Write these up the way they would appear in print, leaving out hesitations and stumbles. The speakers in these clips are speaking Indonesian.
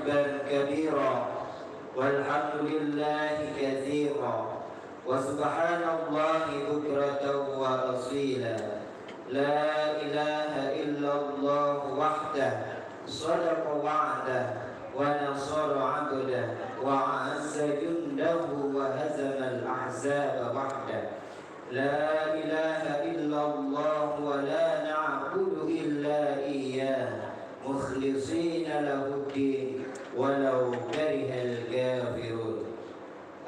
حبا كبيرا والحمد لله كثيرا وسبحان الله بكرة وأصيلا لا إله إلا الله وحده صدق وعده ونصر عبده وعز جنده وهزم الأحزاب وحده لا إله إلا الله ولا نعبد إلا إياه مخلصين له الدين ولو كره الكافرون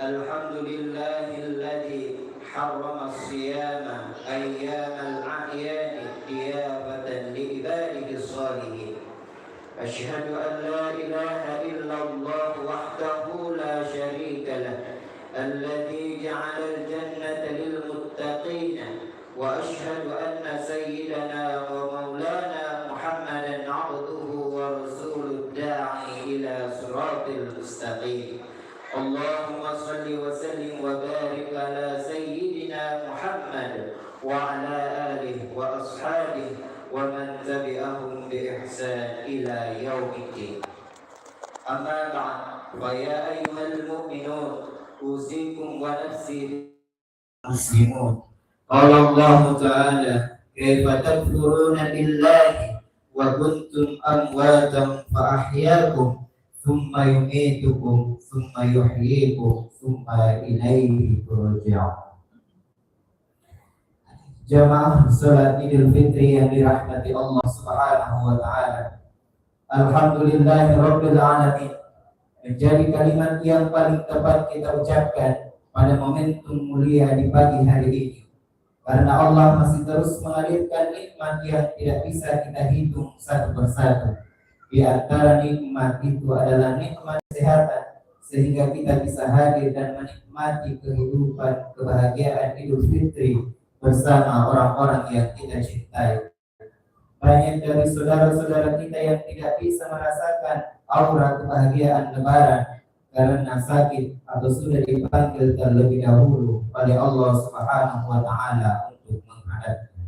الحمد لله الذي حرم الصيام أيام الأعياد ضيافة لعباده الصالحين أشهد أن لا إله إلا الله وحده لا شريك له الذي جعل الجنة للمتقين وأشهد أن سيدنا ومولانا محمدا عبده ورسوله الداعي إلى صراط المستقيم اللهم صل وسلم وبارك على سيدنا محمد وعلى آله وأصحابه ومن تبعهم بإحسان إلى يوم الدين أما بعد فيا أيها المؤمنون أوصيكم ونفسي مسلمون قال الله تعالى كيف تكفرون بالله وكنتم أمواتا فأحياكم ثم يميتكم ثم يحييكم ثم إليه ترجعون. Jamaah salat Idul Fitri yang dirahmati Allah Subhanahu wa taala. Alhamdulillahirabbil alamin. Menjadi kalimat yang paling tepat kita ucapkan pada momentum mulia di pagi hari ini. Karena Allah masih terus mengalirkan nikmat yang tidak bisa kita hitung satu persatu. Di antara nikmat itu adalah nikmat kesehatan, sehingga kita bisa hadir dan menikmati kehidupan kebahagiaan Idul Fitri bersama orang-orang yang kita cintai. Banyak dari saudara-saudara kita yang tidak bisa merasakan aura kebahagiaan Lebaran karena sakit atau sudah dipanggil terlebih dahulu oleh Allah Subhanahu wa taala untuk menghadapnya.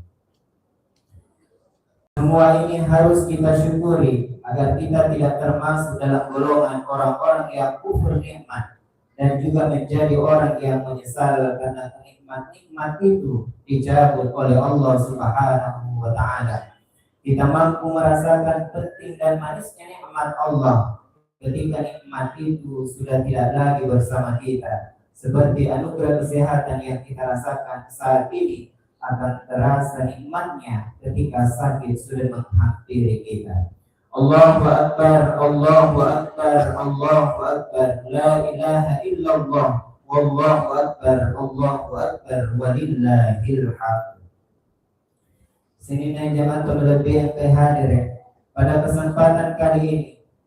Semua ini harus kita syukuri agar kita tidak termasuk dalam golongan orang-orang yang kufur nikmat dan juga menjadi orang yang menyesal karena nikmat itu dicabut oleh Allah Subhanahu wa taala. Kita mampu merasakan penting dan manisnya nikmat Allah ketika nikmat itu sudah tidak lagi bersama kita, seperti anugerah kesehatan yang kita rasakan saat ini akan terasa nikmatnya ketika sakit sudah menghampiri kita. Allahu Akbar, Allahu Akbar, Allahu Akbar, la ilaha illallah, wallahu Akbar, Allahu Akbar, walillahil hamd. Seninai jamaah terlebih yang terhadir pada kesempatan kali ini,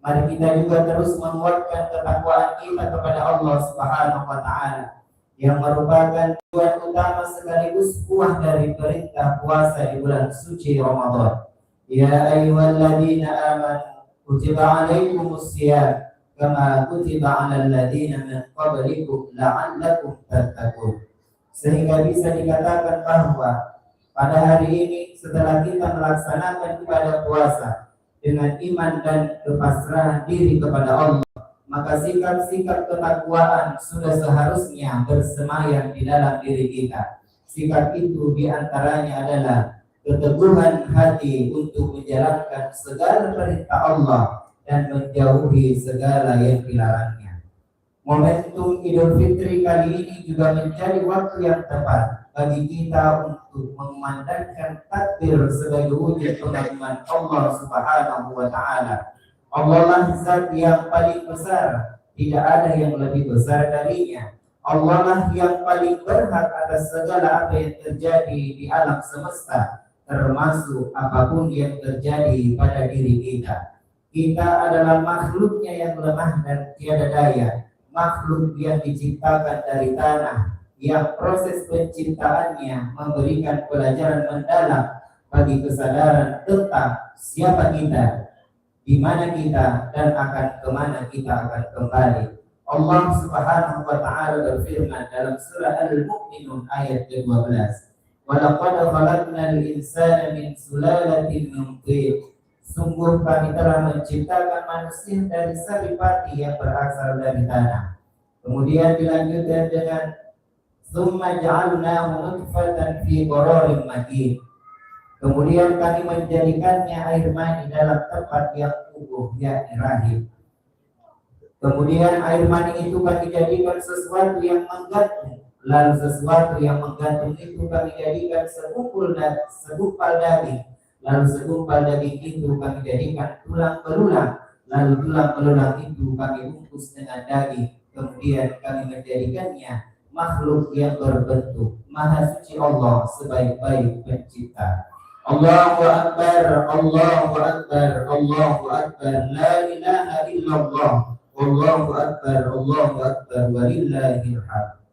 mari kita juga terus menguatkan ketakwaan kita kepada Allah Subhanahu wa taala yang merupakan tujuan utama sekaligus buah dari perintah puasa di bulan suci Ramadan. Ya ayyuhalladzina amanu kutiba alaikumus shiyam kama kutiba alal ladzina min qablikum la'allakum tattaqun. Sehingga bisa dikatakan bahwa pada hari ini setelah kita melaksanakan ibadah puasa dengan iman dan kepasrahan diri kepada Allah, maka sikap-sikap ketakwaan sudah seharusnya bersemayam di dalam diri kita. Sikap itu diantaranya adalah keteguhan hati untuk menjalankan segala perintah Allah dan menjauhi segala yang dilarangnya. Momentum Idul Fitri kali ini juga menjadi waktu yang tepat bagi kita untuk mengumandangkan takbir sebagai wujud pengagungan Allah Subhanahu wa taala. Allah lah zat yang paling besar, tidak ada yang lebih besar darinya. Allah lah yang paling berhak atas segala apa yang terjadi di alam semesta, termasuk apapun yang terjadi pada diri kita. Kita adalah makhluknya yang lemah dan tiada daya, makhluk yang diciptakan dari tanah, yang proses penciptaannya memberikan pelajaran mendalam bagi kesadaran tentang siapa kita, di mana kita, dan akan kemana kita akan kembali. Allah Subhanahu wa taala berfirman dalam surah Al-Mu'minun ayat ke-12, "Wa laqad khalaqnal insana min sulalatin min tin, Sungguh kami telah menciptakan manusia dari saripati yang berasal dari tanah. Kemudian dilanjutkan dengan summa ja'alnahu nutfatan fi qararin makin. Kemudian kami menjadikannya air mani dalam tempat yang kukuh, yakni rahim. Kemudian air mani itu kami jadikan sesuatu yang menggantung. Lalu sesuatu yang menggantung itu kami jadikan segumpal daging. Lalu segumpal daging itu kami jadikan tulang belulang. Lalu tulang belulang itu kami bungkus dengan daging. Kemudian kami menjadikannya makhluk yang berbentuk. Maha suci Allah sebaik-baik pencipta. Allahu Akbar, Allahu Akbar, Allahu Akbar, la ilaha illallah. Allahu Akbar, Allahu Akbar, walillahil hamd.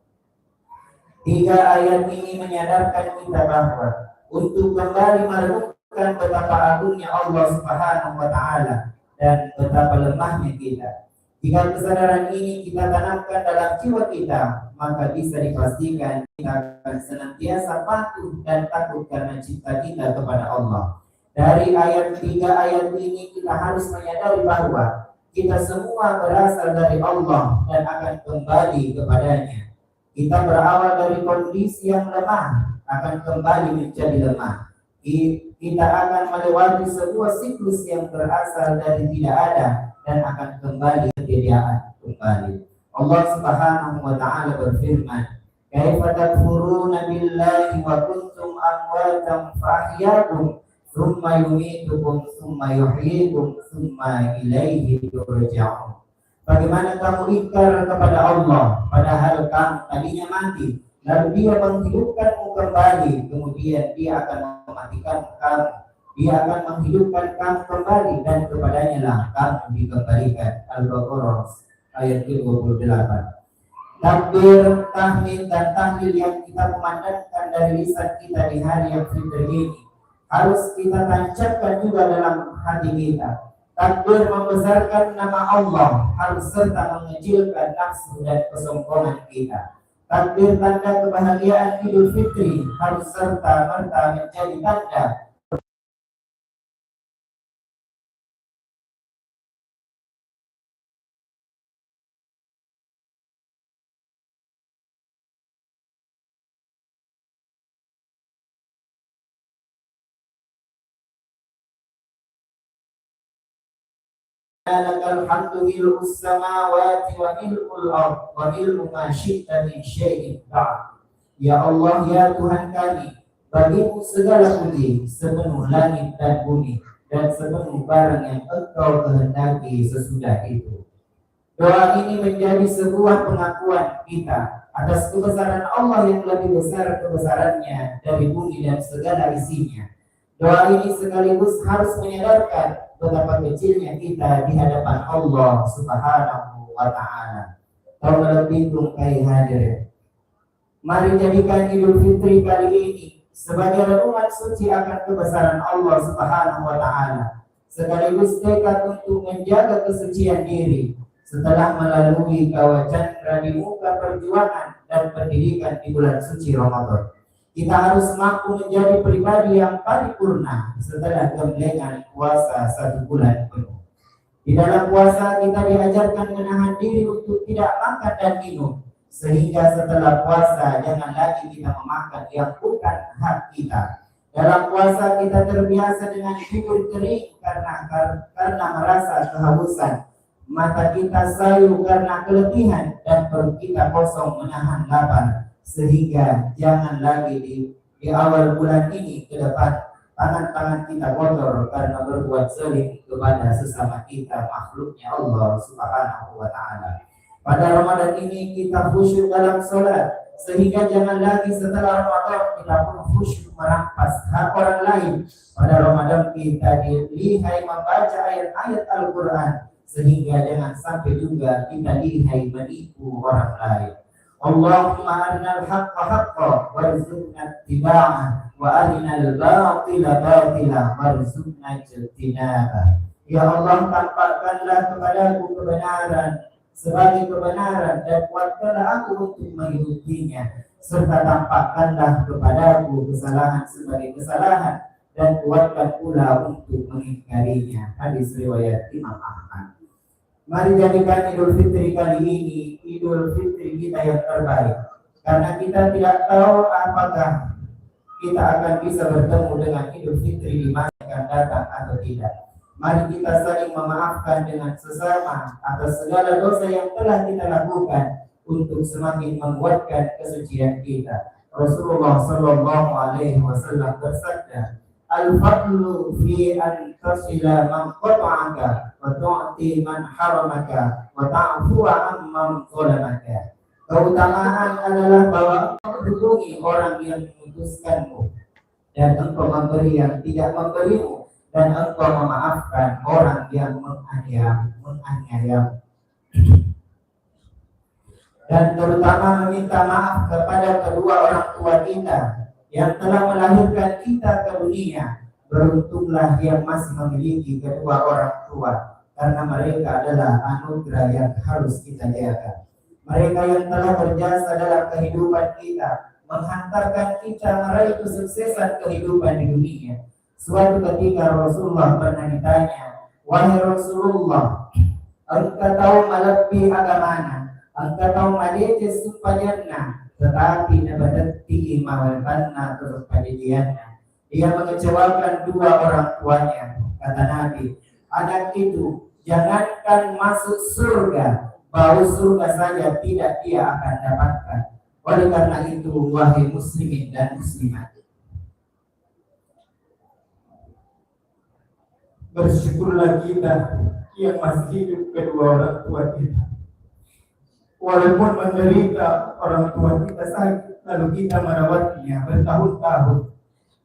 Tiga ayat ini menyadarkan kita bahwa untuk kembali merenungkan betapa agungnya Allah Subhanahu wa Ta'ala dan betapa lemahnya kita. Jika kesadaran ini kita tanamkan dalam jiwa kita, maka bisa dipastikan kita akan senantiasa patuh dan takut karena cinta kita kepada Allah. Dari tiga ayat ini kita harus menyadari bahwa kita semua berasal dari Allah dan akan kembali kepadanya. Kita berawal dari kondisi yang lemah, akan kembali menjadi lemah. Kita akan melewati sebuah siklus yang berasal dari tidak ada dan akan kembali ketiadaan kembali. Allah Subhanahu wa Ta'ala berfirman, "Kaifa takfuruna billahi wa kuntum amwatan fa ahyaakum tsumma yumitukum tsumma yuhyikum tsumma ilaihi turja'un." Bagaimana kamu ingkar kepada Allah padahal kamu tadinya mati, lalu Dia menghidupkanmu kembali, kemudian Dia akan mematikan kamu, Dia akan menghidupkan kamu kembali, dan kepadanya lah kamu dikembalikan. Al-Baqarah ayat 28. Takbir, tahmid, dan tahlil yang kita memandangkan dari lisan kita di hari yang fitri ini harus kita tancapkan juga dalam hati kita. Takbir membesarkan nama Allah harus serta mengecilkan nafsu dan kesombongan kita. Takbir tanda kebahagiaan Idul Fitri harus serta-merta menjadi tanda lakal hamdu mil'us samawati wa mil'ul ardh wa mil'u ma syi'ta min syai'in ba'd. Ya Allah, ya Tuhan kami, bagimu segala puji sepenuh langit dan bumi dan sepenuh barang yang Engkau kehendaki sesudah itu. Doa ini menjadi sebuah pengakuan kita atas kebesaran Allah yang lebih besar kebesarannya dari bumi dan segala isinya. Doa ini sekaligus harus menyadarkan betapa kecilnya kita di hadapan Allah Subhanahu wa Ta'ala. Taufiqum kai hadir. Mari jadikan Idul Fitri kali ini sebagai renungan suci akan kebesaran Allah Subhanahu wa Ta'ala, sekaligus tekad untuk menjaga kesucian diri setelah melalui kawah candra di muka perjuangan dan pendidikan di bulan suci Ramadan. Kita harus mampu menjadi pribadi yang paripurna setelah gemblengan puasa 1 bulan penuh. Di dalam puasa kita diajarkan menahan diri untuk tidak makan dan minum, sehingga setelah puasa jangan lagi kita memakan yang bukan hak kita. Dalam puasa kita terbiasa dengan tidur kering karena merasa kehausan, mata kita sayu karena keletihan, dan perut kita kosong menahan lapar. Sehingga jangan lagi di awal bulan ini ke depan tangan-tangan kita kotor karena berbuat zalim kepada sesama kita, makhluknya Allah Subhanahu wa Ta'ala. Pada Ramadan ini kita khusyuk dalam sholat, sehingga jangan lagi setelah Ramadan kita pun khusyuk merampas hak orang lain. Pada Ramadan kita dilihai membaca ayat-ayat Al-Quran, sehingga jangan sampai juga kita lihai menipu orang lain. Allahumma arinal haqqa haqqa warzuqna ittiba'ah wa arinal batila batila warzuqna ijtinabah. Ya Allah, tampakkanlah kepadaku kebenaran sebagai kebenaran dan kuatkanlah aku untuk mengikutinya, serta tampakkanlah kepadaku kesalahan sebagai kesalahan dan kuatkan pula untuk mengingkarinya. Hadis riwayat Imam Ahmad. Mari jadikan Idul Fitri kali ini Idul Fitri kita yang terbaik, karena kita tidak tahu apakah kita akan bisa bertemu dengan Idul Fitri di masa akan datang atau tidak. Mari kita saling memaafkan dengan sesama atas segala dosa yang telah kita lakukan untuk semakin menguatkan kesucian kita. Rasulullah Sallallahu Alaihi Wasallam bersabda, "Al-fadlu fi an tasila man qata'aka wa tu'ti man haramaka wa ta'fu amman zalamaka." Keutamaan adalah bahwa engkau menghubungi orang yang memutuskanmu dan engkau memberi yang tidak memberimu, dan engkau memaafkan orang yang menganiaya. Dan terutama meminta maaf kepada kedua orang tua kita yang telah melahirkan kita ke dunia. Beruntunglah yang masih memiliki kedua orang tua, karena mereka adalah anugerah yang harus kita jaga. Mereka yang telah berjasa dalam kehidupan kita, menghantarkan kita meraih kesuksesan kehidupan di dunia. Suatu ketika Rasulullah pernah ditanya, "Wahai Rasulullah, engkau tahu melebihi agamana, engkau tahu madece supayana, tetapi nabadati mawalbanna terus padidianna." Dia mengecewakan dua orang tuanya. Kata Nabi, anak itu jangankan masuk surga, bau surga saja tidak dia akan dapatkan. Oleh karena itu, wahai muslimin dan muslimat, bersyukurlah kita yang masih hidup kedua orang tua kita. Walaupun menderita orang tua kita sakit, lalu kita merawatnya bertahun-tahun.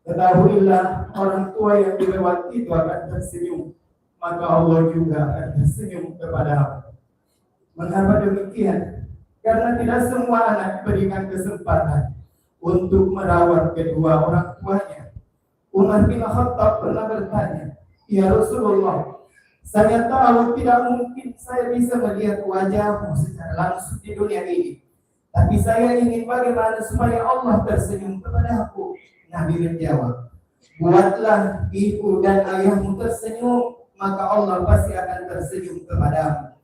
Ketahuilah orang tua yang dilewat itu akan tersenyum, maka Allah juga akan tersenyum kepadamu. Mengapa demikian? Karena tidak semua anak diberikan kesempatan untuk merawat kedua orang tuanya. Umar bin Khattab pernah bertanya, "Ya Rasulullah, saya tahu tidak mungkin saya bisa melihat wajahmu secara langsung di dunia ini, tapi saya ingin bagaimana supaya Allah tersenyum kepada aku." Nabi menjawab, "Buatlah ibu dan ayahmu tersenyum, maka Allah pasti akan tersenyum kepadamu."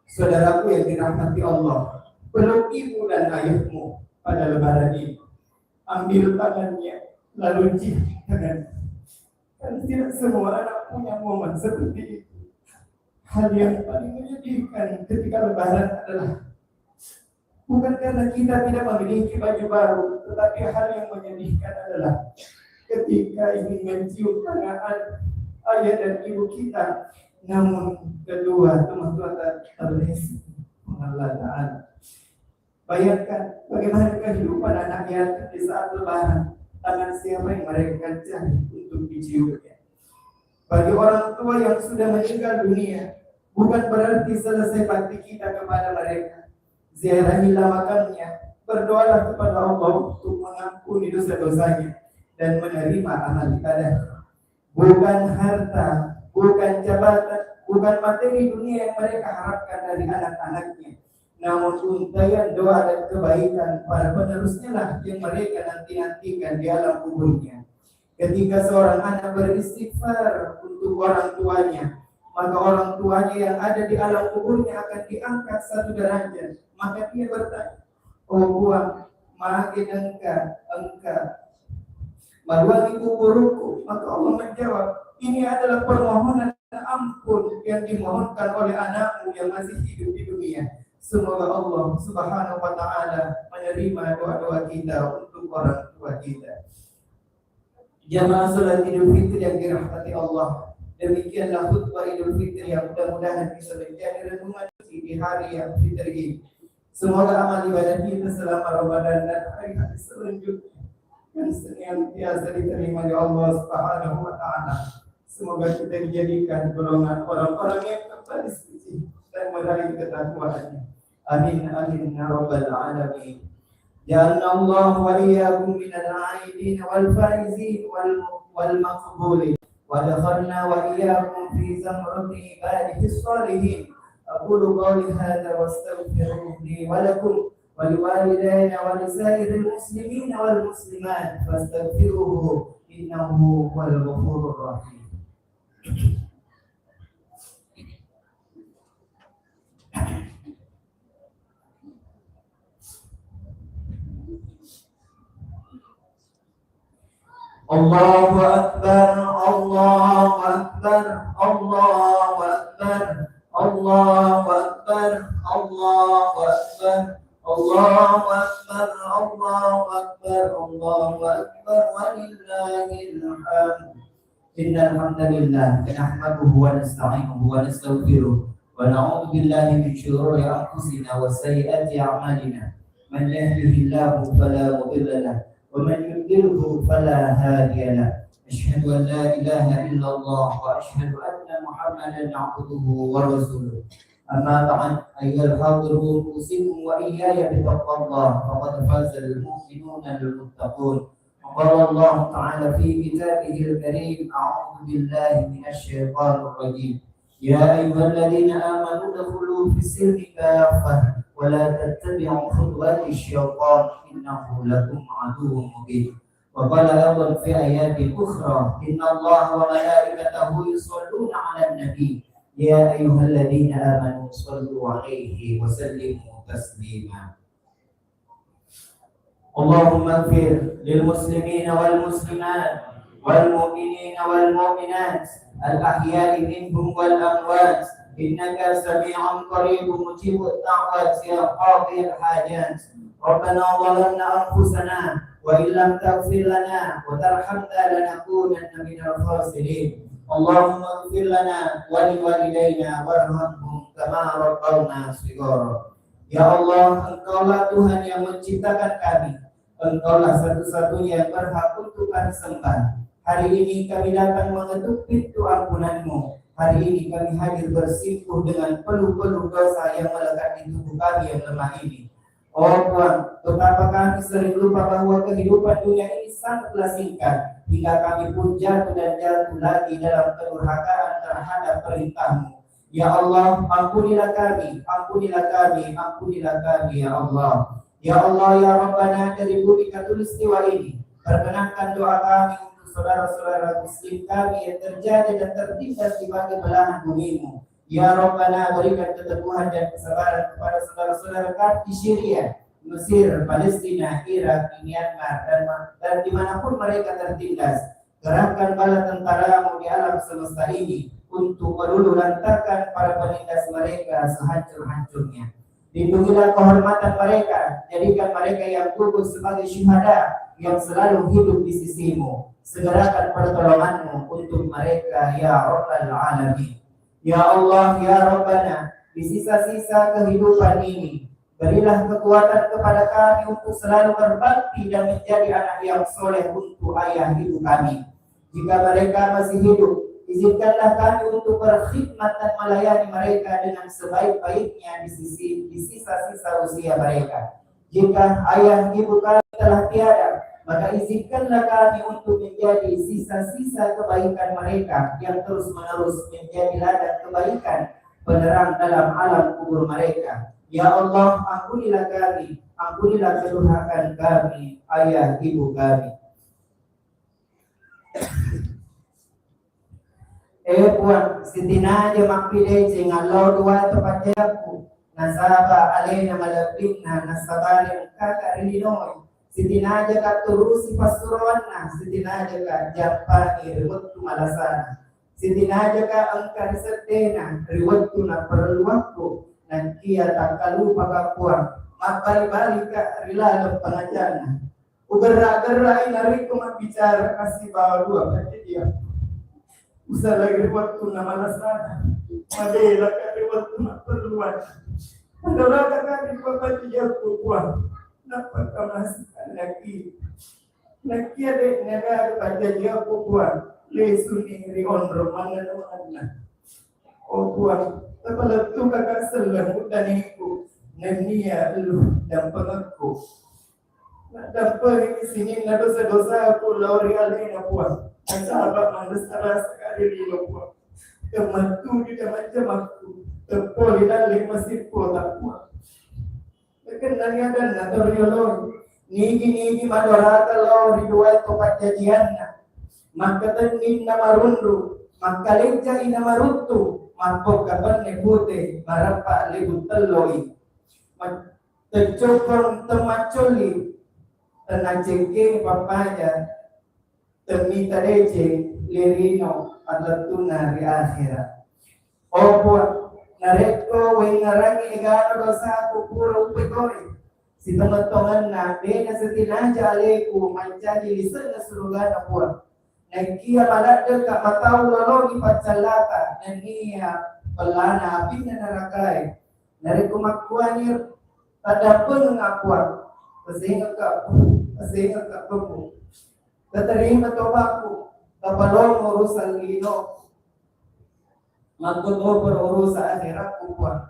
Saudaraku yang dirahmati Allah, peluk ibu dan ayahmu pada lebaran ini. Ambil tangannya, lalu cium tangannya. Dan tidak semua anak punya momen seperti itu. Hal yang paling menyedihkan ketika lebaran adalah bukan karena kita tidak memiliki baju baru, tetapi hal yang menyedihkan adalah ketika ingin mencium tangan ayah dan ibu kita, namun kedua teman-teman terlesi. Allah Ta'ala. Bayangkan bagaimana kehidupan anak yatim di saat lebaran. Tangan siapa yang mereka cari untuk diciumnya? Bagi orang tua yang sudah meninggal dunia, bukan berarti selesai bakti kita kepada mereka. Ziarahilah makamnya, berdoalah kepada Allah untuk mengampuni dosa-dosanya dan menerima amal ibadah. Bukan harta, bukan jabatan, bukan materi dunia yang mereka harapkan dari anak-anaknya, namun untayan doa dan kebaikan para penerusnya lah yang mereka nanti-nantikan di alam kuburnya. Ketika seorang anak beristighfar untuk orang tuanya, maka orang tuanya yang ada di alam kuburnya akan diangkat satu derajat. Maka dia bertanya, "Oh Tuhan, maafkan engkau maluangi kuburku." Maka Allah menjawab, "Ini adalah permohonan ampun yang dimohonkan oleh anakmu yang masih hidup di dunia." Semoga Allah Subhanahu wa Ta'ala menerima doa-doa kita untuk orang tua kita. Jamaah salat Idul Fitri yang dirahmati Allah, demikianlah khutbah Idul Fitri yang mudah-mudahan bisa menjadi renungan di hari yang fitri ini. Semoga amal ibadah kita selama Ramadan dan hari-hari selanjutnya yang senantiasa diterima oleh Allah Subhanahu wa Ta'ala. Semoga kita dijadikan golongan orang-orang yang kembali suci dan meraih ketakwaannya. Amin amin ya rabbal alamin. Ja'alna Allah wa iyyakum minal 'aidin wal faizin wal maqbulin wa dakhalna wa iyyakum fi zamrati ibadihi shalihin. Aqulu qawli hadza wa astaghfirullaha li wa lakum ولوالدينا ولسائر المسلمين والمسلمات فاستغفروه إنه هو الغفور الرحيم. الله أكبر الله أكبر الله أكبر الله أكبر الله أكبر الله أكبر الله أكبر الله أكبر ولله الحمد. إن الحمد لله نحمده ونستعينه ونستغفره ونعوذ بالله من شرور أنفسنا وسيئات أعمالنا. من يهده الله فلا مضل له ومن يضلله فلا هادي له. أشهد أن لا إله إلا الله وأشهد أن محمدا عبده ورسوله. أما بعد أيها الحاضرون أوصيكم وإياي بتقوى الله فقد فاز المؤمنون المتقون. قال الله تعالى في كتابه الكريم أعوذ بالله من الشيطان الرجيم يا أيها الذين آمنوا ادخلوا في السلم كافة ولا تتبعوا خطوات الشيطان إنه لكم عدو مبين. وقال أيضا في آيات أخرى إن الله وملائكته يصلون على النبي يا أيها الذين آمنوا صلوا عليه وسلموا تسليما. اللهم اغفر للمسلمين والمسلمات والمؤمنين والمؤمنات الأحياء منهم والأموات إنك سميع قريب مجيب الدعوات يا قاضي الحاجات. ربنا ظلمنا أنفسنا وإن لم تغفر لنا وترحمنا لنكونن من الخاسرين. اللهم اغفر لنا ولوالدينا وارحمهم كما ربونا صغارا. Ya Allah, Engkaulah Tuhan yang menciptakan kami. Engkaulah satu-satunya yang berhak untuk kami sembah. Hari ini kami datang mengetuk pintu ampunan-Mu. Hari ini kami hadir bersimpuh dengan peluh-peluh dosa yang melekat di tubuh kami yang lemah ini. Oh Tuhan, betapa kami sering lupa bahwa kehidupan dunia ini sangatlah singkat, hingga kami pun jatuh dan jatuh lagi dalam kedurhakaan terhadap perintah-Mu. Ya Allah, ampunilah kami, ampunilah kami, ampunilah kami, ya Allah. Ya Allah, ya Rabbana, dari bumi Katulistiwa ini, perkenankan doa kami untuk saudara-saudara muslim kami yang terjadi dan tertindas di bagai belahan bumi-Mu. Ya Rabbana, berikan keteguhan dan kesabaran kepada saudara-saudara kami di Syria, Mesir, Palestina, Irak, Myanmar, dan dimanapun mereka tertindas. Gerahkan bala tentara-Mu di alam semesta ini untuk meluluh lantakkan para penindas mereka sehancur-hancurnya. Lindungilah kehormatan mereka, jadikan mereka yang gugur sebagai syuhada yang selalu hidup di sisi-Mu. Segerakan pertolongan-Mu untuk mereka, ya Rabbal Alamin. Ya Allah, ya Rabbana, di sisa-sisa kehidupan ini, berilah kekuatan kepada kami untuk selalu berbakti dan menjadi anak yang soleh untuk ayah ibu kami. Jika mereka masih hidup, izinkanlah kami untuk berkhidmat dan melayani mereka dengan sebaik-baiknya di sisa-sisa usia mereka. Jika ayah ibu kami telah tiada, maka izinkanlah kami untuk menjadi sisa-sisa kebaikan mereka yang terus-menerus menjadi ladang kebaikan penerang dalam alam kubur mereka. Ya Allah, ampunilah kami, ampunilah kedurhakaan kami, ayah ibu kami. Puan, sitina aja makpide Allah dua tempat jaku nasaba alena malapitna nasabarin kakak rilinoy sitina aja katurusi pasuruanna sitina aja ka japani riwattu malasana sitina aja ka angka risetena riwattu na perluakku dan kia tak kalupa kapuan mabali-bali ka rilalong pangajana ugerak-gerak inariku bicara kasih bawa dua berarti dia usah lagi waktu nama nasana, madela kali waktu nak perluan. Adalah kakak di bapak dia kuat, dapat kemasukan lagi. Lagi ada negara pada dia kuat, lesu ni rion romangan mana. Oh kuat, tapi letu kakak selang dan ibu, nenia lu dan pengaku. Nak dapat di sini nak dosa-dosa aku lori alena kuat. Sahabat manusia sekali di luar, kemantu juga macam aku, terpoli dalam masih kuat. Kekenangan dan natoriolog. Nigi madorata lo ridual to pajajianna. Magkatanin na marundu. Magkalekja ina marutu. Magpogkapan ni pute. Marapa libutaloy. Magtagchokong temacoli. Tanajeke papaya. Temita leche. Lirino. Alatuna di akhirat. Opo. Nareko. Way narangi. Igano dosa ako. Puro upekoy. Si teman-teman na na sa tinaja aleku manjadi lisan na surga na puan. Nagkia malada ka mataw lolo ni pacalata na niya palana apin na narakay. Narikumakuha niya tadapon ng akuan. Pasinga ka po. Tatarin na tobako. Kapalong urus ang lino. Magtuto por urus sa akhirat ko puan.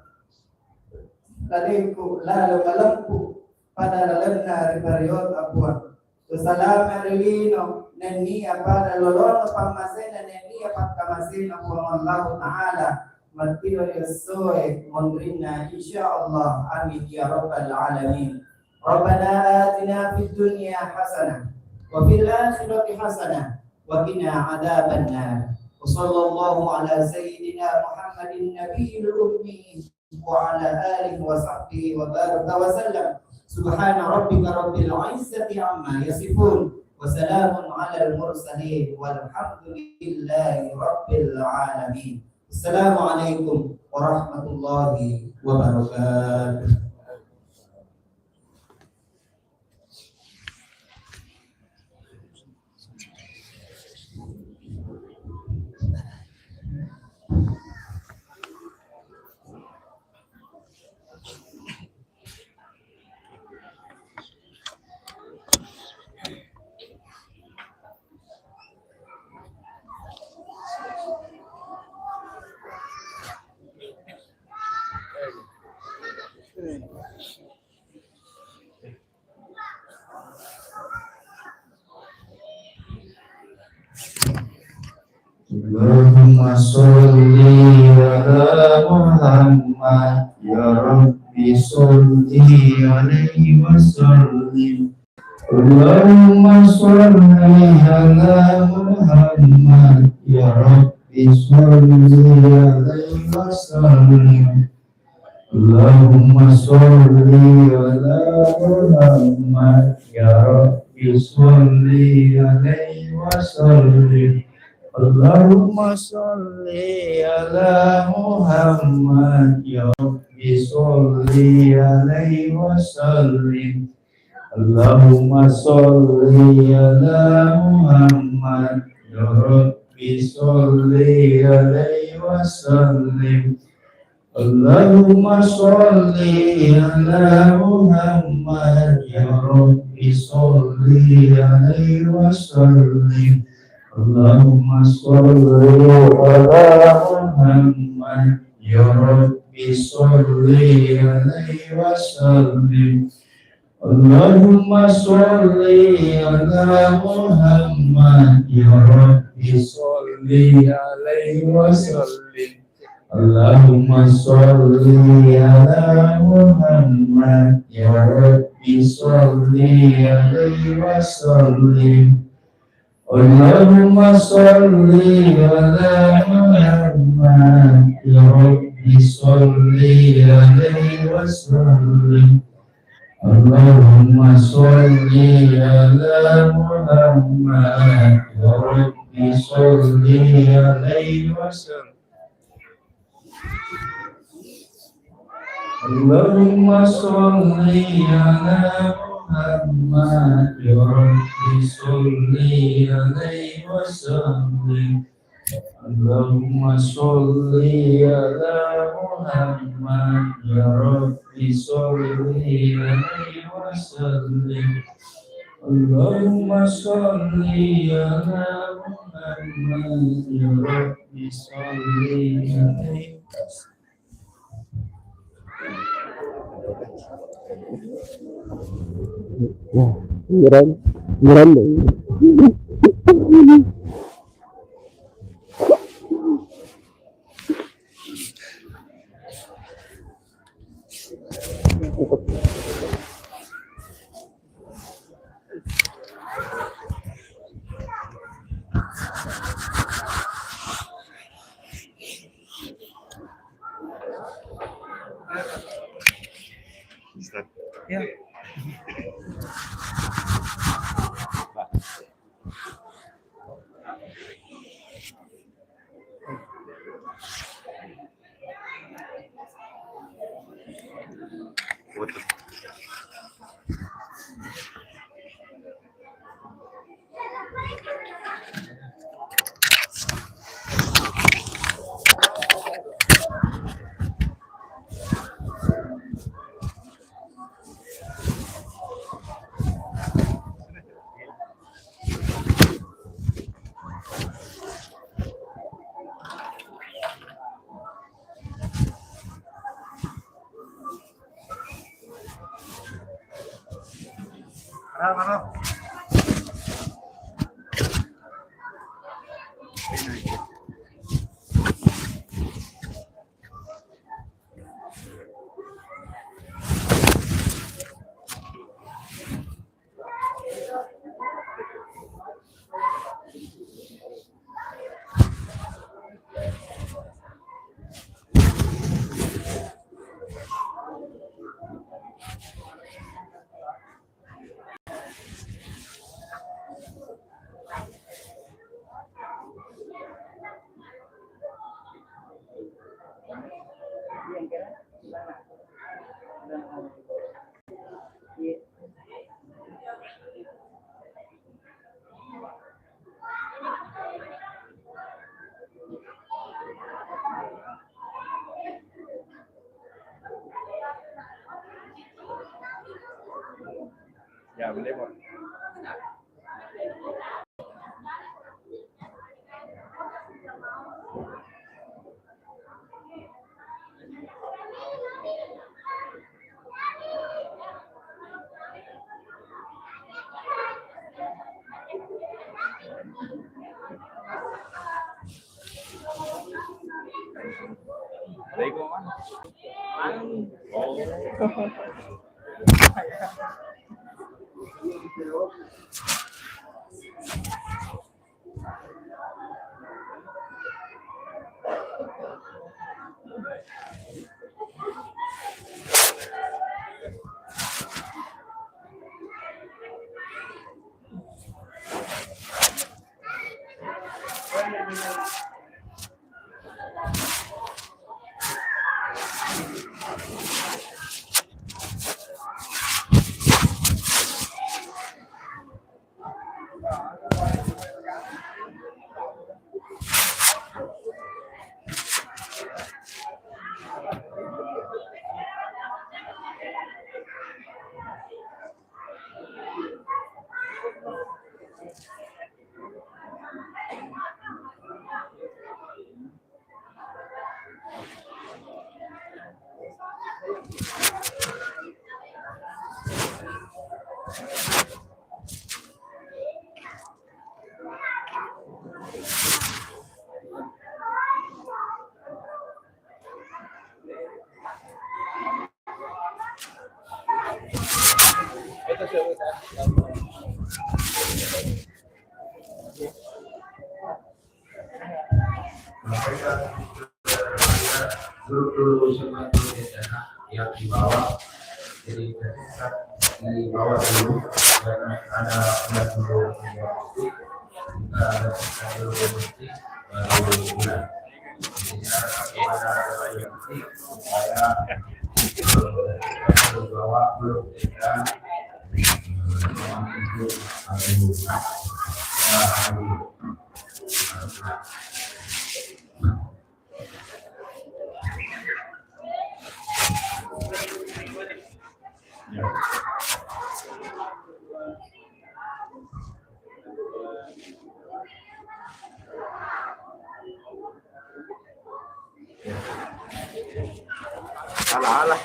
Lalengko, lalo malampo. Padalalan na ribariyot apuan. So salama rilino nani apada lolono pamasena nani apakamasin apuan Allah Ta'ala matiro yasoe mondrina insyaallah amin ya rabbal alamin. Rabbana atina fid dunya hasanah wa fil akhirati hasanah wa qina adzaban nar. Wa sallallahu ala sayyidina Muhammadin nabiyil ummi wa ala alihi wa sahbihi wa baraka wa sallam. سبحان ربك رب العزة عما يصفون وسلام على المرسلين والحمد لله رب العالمين. السلام عليكم ورحمة الله وبركاته. Allahumma sholli ala Muhammad ya Rabbi sholli alaihi wa sallim. Allahumma sholli ala Muhammad ya Rabbi sholli alaihi wa sallim. Allahumma sholli ala Muhammad ya Rabbi sholli alaihi wa sallim. Allahumma sholli ala Muhammad ya Rabbi sholli alaihi wa sallim. Allahumma sholli ala Muhammad ya Rabbi sholli alaihi wa sallim. Allahumma sholli ala Muhammad ya Rabbi sholli alaihi wa sallim. Allahumma sholli ala Muhammad ya Rabbi sholli alaihi wa sallim. Allahumma sholli ala Muhammad ya Rabbi sholli alaihi wa sallim. Allahumma sholli ala Muhammad ya Rabbi sholli alaihi wa sallim. Allahumma sholli ala Muhammad ya Rabbi sholli alaihi wa sallim. Allahumma sholli ala Muhammad ya Rabbi sholli alaihi wa sallim. Allahumma sholli ala Muhammad ya Rabbi sholli alaihi wa sallim. Allahumma sholli ala Muhammad ya Rabbi sholli alaihi wa sallim. Allahumma sholli ala Muhammad ya Rabbi sholli alaihi wa sallim. Grande. Ya, boleh, Pak. Dulu semua yang di bawah, jadi di bawah dulu karena ada dulu baru bulan. Jadi ada supaya bawah belum kita Alah.